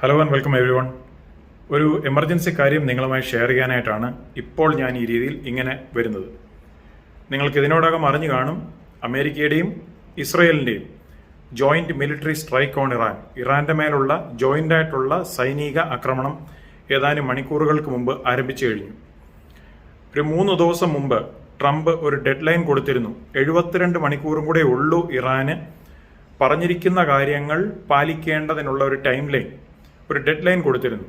Hello and welcome every one. ഒരു emergency കാര്യം നിങ്ങളുമായി ഷെയർ ചെയ്യാനായിട്ടാണ് ഇപ്പോൾ ഞാൻ ഈ രീതിയിൽ ഇങ്ങനെ വരുന്നത്. നിങ്ങൾക്ക് ഇതിനോടകം അറിഞ്ഞു കാണും, അമേരിക്കയുടെയും ഇസ്രയേലിൻ്റെയും ജോയിന്റ് മിലിറ്ററി സ്ട്രൈക്ക് ഓൺ ഇറാന്റെ മേലുള്ള ജോയിന്റ് ആയിട്ടുള്ള സൈനിക ആക്രമണം ഏതാനും മണിക്കൂറുകൾക്ക് മുമ്പ് ആരംഭിച്ചു കഴിഞ്ഞു. ഒരു 3 ദിവസം മുമ്പ് ട്രംപ് ഒരു ഡെഡ് ലൈൻ കൊടുത്തിരുന്നു. 72 മണിക്കൂറും കൂടെ ഉള്ളൂ ഇറാന് പറഞ്ഞിരിക്കുന്ന കാര്യങ്ങൾ പാലിക്കേണ്ടതിനുള്ള ഒരു ടൈം ലൈൻ, ഒരു ഡെഡ് ലൈൻ കൊടുത്തിരുന്നു.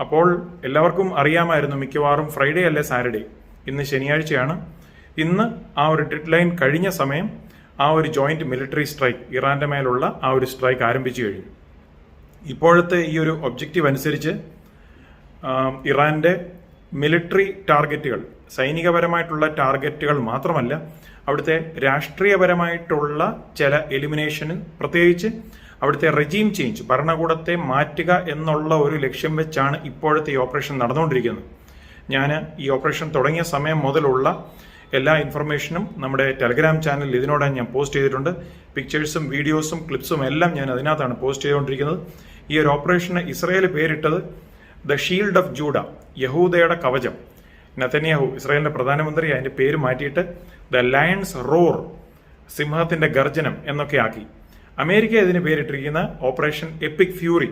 അപ്പോൾ എല്ലാവർക്കും അറിയാമായിരുന്നു, മിക്കവാറും ഫ്രൈഡേ അല്ലെ സാറ്റർഡേ, ഇന്ന് ശനിയാഴ്ചയാണ്. ഇന്ന് ആ ഒരു ഡെഡ് ലൈൻ കഴിഞ്ഞ സമയം ആ ഒരു ജോയിന്റ് മിലിറ്ററി സ്ട്രൈക്ക്, ഇറാന്റെ മേലുള്ള ആ ഒരു സ്ട്രൈക്ക് ആരംഭിച്ചു കഴിഞ്ഞു. ഇപ്പോഴത്തെ ഈ ഒരു ഒബ്ജക്റ്റീവ് അനുസരിച്ച് ഇറാന്റെ മിലിറ്ററി ടാർഗറ്റുകൾ, സൈനികപരമായിട്ടുള്ള ടാർഗറ്റുകൾ മാത്രമല്ല, അവിടുത്തെ രാഷ്ട്രീയപരമായിട്ടുള്ള ചില എലിമിനേഷന്, പ്രത്യേകിച്ച് അവിടുത്തെ റെജീം ചേഞ്ച്, ഭരണകൂടത്തെ മാറ്റുക എന്നുള്ള ഒരു ലക്ഷ്യം വെച്ചാണ് ഇപ്പോഴത്തെ ഈ ഓപ്പറേഷൻ നടന്നുകൊണ്ടിരിക്കുന്നത്. ഞാൻ ഈ ഓപ്പറേഷൻ തുടങ്ങിയ സമയം മുതലുള്ള എല്ലാ ഇൻഫർമേഷനും നമ്മുടെ ടെലഗ്രാം ചാനലിൽ ഇതിനോടകം ഞാൻ പോസ്റ്റ് ചെയ്തിട്ടുണ്ട്. പിക്ചേഴ്സും വീഡിയോസും ക്ലിപ്സും എല്ലാം ഞാൻ അതിനകത്താണ് പോസ്റ്റ് ചെയ്തുകൊണ്ടിരിക്കുന്നത്. ഈ ഒരു ഓപ്പറേഷന് ഇസ്രയേൽ പേരിട്ടത് ദ ഷീൽഡ് ഓഫ് ജൂഡ, യഹൂദയുടെ കവചം. നെതന്യാഹു, ഇസ്രായേലിന്റെ പ്രധാനമന്ത്രി, അതിന്റെ പേര് മാറ്റിയിട്ട് ദ ലയൺസ് റോർ, സിംഹത്തിന്റെ ഗർജനം എന്നൊക്കെ ആക്കി. അമേരിക്ക ഇതിന് പേരിട്ടിരിക്കുന്ന ഓപ്പറേഷൻ എപ്പിക് ഫ്യൂറി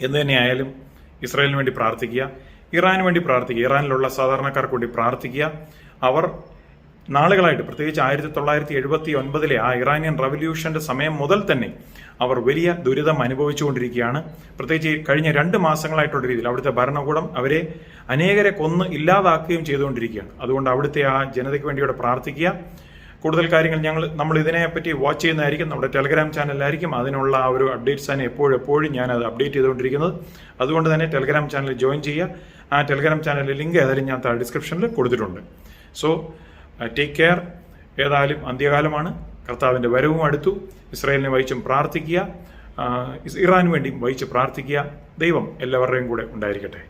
എന്ന് തന്നെയായാലും ഇസ്രായേലിന് വേണ്ടി പ്രാർത്ഥിക്കുക, ഇറാന് വേണ്ടി പ്രാർത്ഥിക്കുക, ഇറാനിലുള്ള സാധാരണക്കാർക്ക് വേണ്ടി പ്രാർത്ഥിക്കുക. അവർ നാളുകളായിട്ട്, പ്രത്യേകിച്ച് 1979 ആ ഇറാനിയൻ റവല്യൂഷന്റെ സമയം മുതൽ തന്നെ അവർ വലിയ ദുരിതം അനുഭവിച്ചുകൊണ്ടിരിക്കുകയാണ്. പ്രത്യേകിച്ച് കഴിഞ്ഞ 2 മാസങ്ങളായിട്ടുള്ള രീതിയിൽ അവിടുത്തെ ഭരണകൂടം അവരെ അനേകരെ കൊന്ന് ഇല്ലാതാക്കുകയും ചെയ്തുകൊണ്ടിരിക്കുകയാണ്. അതുകൊണ്ട് അവിടുത്തെ ആ ജനതയ്ക്ക് വേണ്ടി ഇവിടെ പ്രാർത്ഥിക്കുക. കൂടുതൽ കാര്യങ്ങൾ നമ്മൾ ഇതിനെപ്പറ്റി വാച്ച് ചെയ്യുന്നതായിരിക്കും, നമ്മുടെ ടെലഗ്രാം ചാനലിലായിരിക്കും. അതിനുള്ള ആ ഒരു അപ്ഡേറ്റ്സ് തന്നെ എപ്പോഴും ഞാൻ അത് അപ്ഡേറ്റ് ചെയ്തുകൊണ്ടിരിക്കുന്നത്. അതുകൊണ്ട് തന്നെ ടെലഗ്രാം ചാനൽ ജോയിൻ ചെയ്യുക. ആ ടെലഗ്രാം ചാനലിലെ ലിങ്ക് ഏതായാലും ഞാൻ ഡിസ്ക്രിപ്ഷനിൽ കൊടുത്തിട്ടുണ്ട്. So take care. ഏതായാലും അന്ത്യകാലമാണ്, കർത്താവിന്റെ വരവും അടുത്തു. ഇസ്രായേലിനെ വഹിച്ചും പ്രാർത്ഥിക്കുക, ഇറാന് വേണ്ടിയും വഹിച്ച് പ്രാർത്ഥിക്കുക. ദൈവം എല്ലാവരുടെയും കൂടെ ഉണ്ടായിരിക്കട്ടെ.